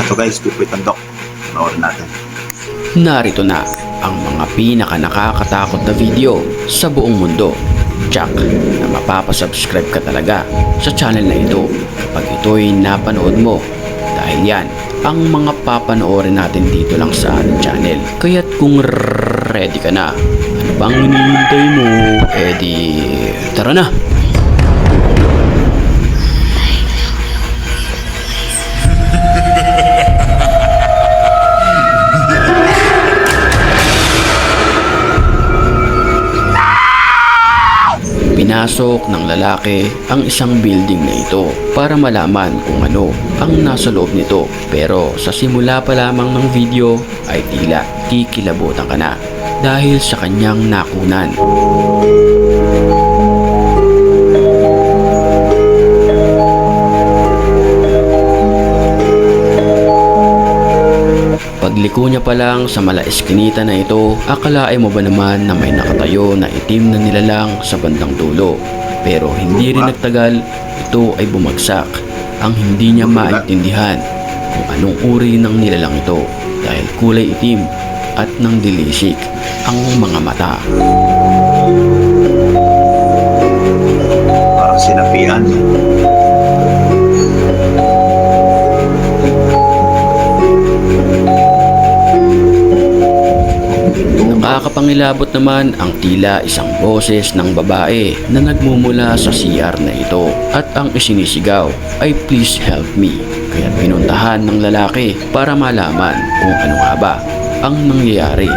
So guys, Pipoy Tandok. Panoorin natin. Narito na ang mga pinaka-nakakatakot na video sa buong mundo. Tsak na mapapasubscribe ka talaga sa channel na ito kapag ito'y napanood mo. Dahil yan ang mga papanoorin natin dito lang sa ating channel. Kaya't kung ready ka na, ano bang hinihintay mo? Tara na! Pinasok ng lalaki ang isang building na ito para malaman kung ano ang nasa loob nito. Pero sa simula pa lamang ng video ay tila kikilabutan ka na dahil sa kanyang nakunan. Pagliko niya pa lang sa mala eskinita na ito, akalain mo ba naman na may nakatayo na itim na nilalang sa bandang dulo? Pero hindi rin nagtagal, ito ay bumagsak. Ang hindi niya maintindihan kung anong uri ng nilalang ito dahil kulay itim at nang dilisik ang mga mata. Parang sinapian. Nakakapangilabot naman ang tila isang boses ng babae na nagmumula sa CR na ito at ang isinisigaw ay please help me. Kaya pinuntahan ng lalaki para malaman kung ano nga ba ang nangyayari.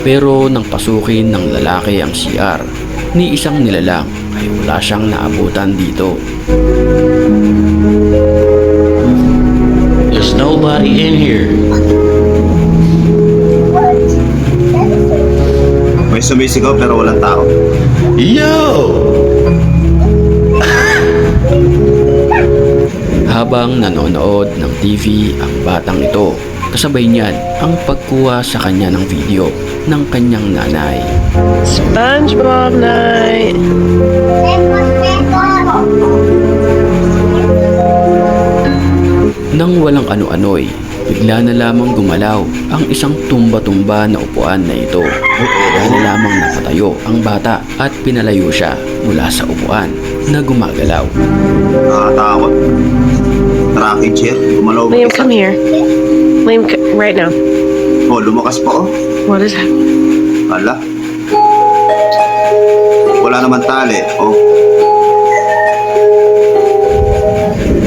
Pero nang pasukin ng lalaki ang CR, ni isang nilalang ay wala siyang naabutan dito. There's nobody in here. May sumisigaw pero walang tao. Yo! Habang nanonood ng TV ang batang ito, kasabay niyan ang pagkuha sa kanya ng video ng kanyang nanay. SpongeBob night. Nang walang ano-ano'y, bigla na lamang gumalaw ang isang tumba-tumba na upuan na ito. Bigla na lamang napatayo ang bata at pinalayo siya mula sa upuan na gumagalaw. Nakakatakot. Tracking chair. Gumalaw. Liam, come here. Liam, right now. Oh, lumakas pa oh. What is that? Hala. Wala naman tali. Oh.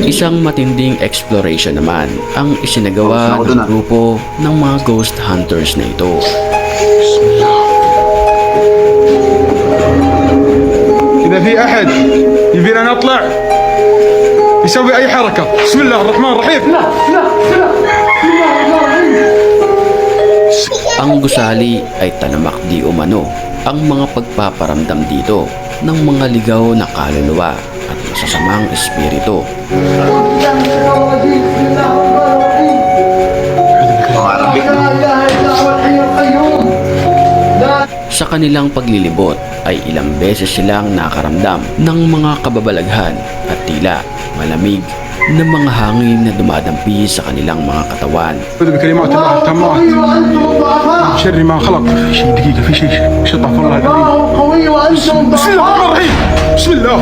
Isang matinding exploration naman ang isinagawa ng grupo ng mga ghost hunters na ito. إذا في أحد يبينا نطلع يسوي أي حركة بسم الله الرحمن الرحيم. Ang gusali ay talamak di umano ang mga pagpaparamdam dito ng mga ligaw na kaluluwa at masasamang espiritu. Arabik na. Sa kanilang paglilibot ay ilang beses silang nakaramdam ng mga kababalaghan at tila malamig na mga hangin na dumadampi sa kanilang mga katawan. أعوذ بكلمات الله التامات من شر ما خلق. في شيء دقيقة في شيء استغفر الله العظيم. بسم الله الرحمن الرحيم. بسم الله.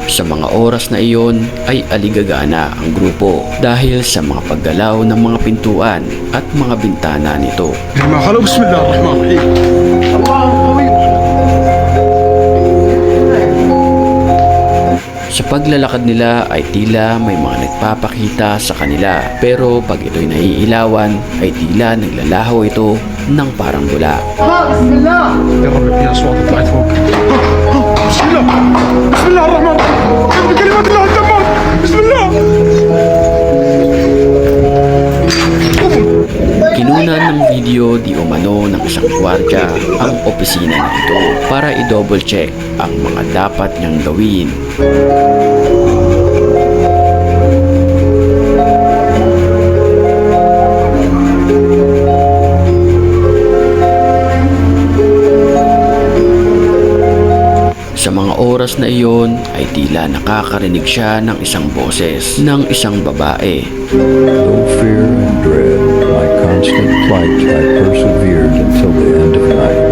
Sa mga oras na iyon ay aligagana ang grupo dahil sa mga paggalaw ng mga pintuan at mga bintana nito. ما خلق بسم الله الرحمن الرحيم. Sa paglalakad nila ay tila may mga nagpapakita sa kanila pero pag ito'y naiilawan ay tila naglalaho ito ng parang bula. يا رب يا أصوات طلعت فوق. بسم الله. بسم الله الرحمن الرحيم. بكلمات الله التامات. بسم الله. Kinunan ng video di umano ng isang gwardya ang opisina na ito para i-double check ang mga dapat niyang gawin. Sa mga oras na iyon ay tila nakakarinig siya ng isang boses ng isang babae. Though fear and dread, my constant plight, I persevered until the end of night.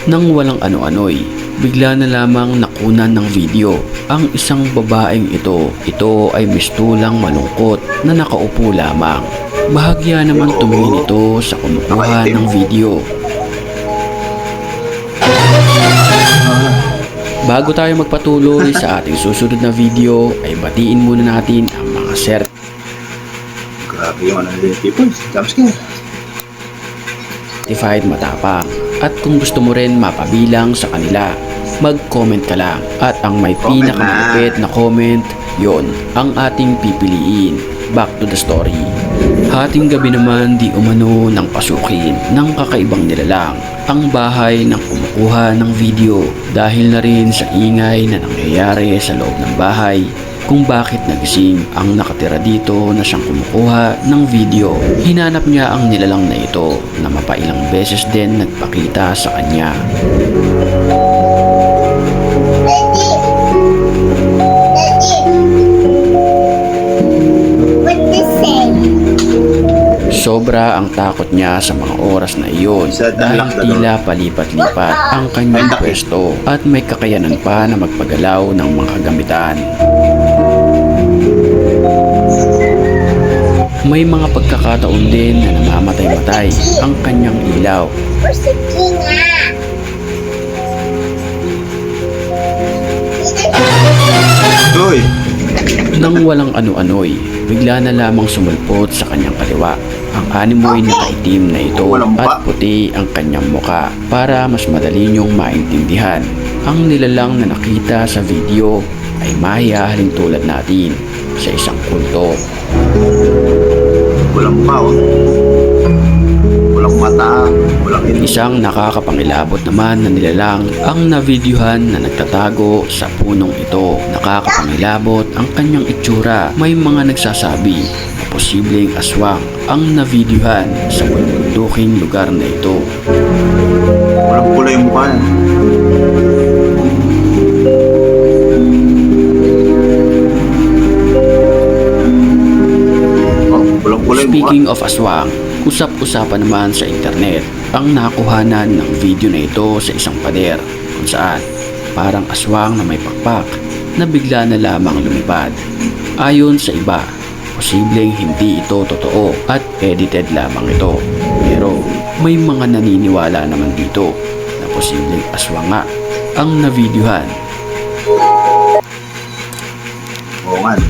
Nang walang ano-ano'y, bigla na lamang nakunan ng video ang isang babaeng ito. Ito ay mistulang malungkot na nakaupo lamang. Bahagya naman tumingin ito sa kumukuha ng video. Bago tayo magpatuloy sa ating susunod na video, ay batiin muna natin ang mga Grabe yung ano nila people. Jumpscare. certified matapang. At kung gusto mo rin mapabilang sa kanila, mag-comment ka lang. At ang may Comment pinakamalupit na comment, yon ang ating pipiliin. Back to the story. Hating gabi naman di umano ng pasukin ng kakaibang nilalang ang bahay ng kumukuha ng video dahil na rin sa ingay na nangyayari sa loob ng bahay kung bakit nagising ang nakatira dito na siyang kumukuha ng video. Hinanap niya ang nilalang na ito na mapailang beses din nagpakita sa kanya. Sobra ang takot niya sa mga oras na iyon dahil tila palipat-lipat ang kanyang pwesto at may kakayanan pa na magpagalaw ng mga kagamitan. May mga pagkakataon din na namamatay-matay ang kanyang ilaw. Uy! Nang walang ano-ano'y, bigla na lamang sumulpot sa kanyang kaliwa. Ang animoy na itim na ito at puti ang kanyang muka para mas madali niyong maintindihan. Ang nilalang na nakita sa video ay mahihahalin tulad natin sa isang kulto. Walang pa, oh. Walang mata, walang Isang nakakapangilabot naman na nilalang ang navideohan na nagtatago sa punong ito. Nakakapangilabot ang kanyang itsura. May mga nagsasabi na posibleng aswang ang navideohan sa bulunduking lugar na ito. Walang pula yung mukha niya. Oh, walang pula yung mukha. Speaking of aswang, usap-usapan naman sa internet ang nakuhanan ng video na ito sa isang pader kung saan parang aswang na may pakpak na bigla na lamang lumipad. Ayon sa iba, posibleng hindi ito totoo at edited lamang ito. Pero may mga naniniwala naman dito na posibleng aswang nga ang navideohan. Oo nga.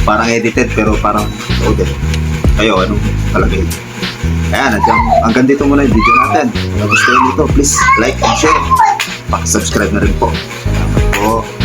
Parang edited pero parang okay. Kayo, anong palagay? Ayan, hanggang dito muna yung video natin. Kung gusto nyo dito, please like and share. Pakisubscribe na rin po. Salamat po.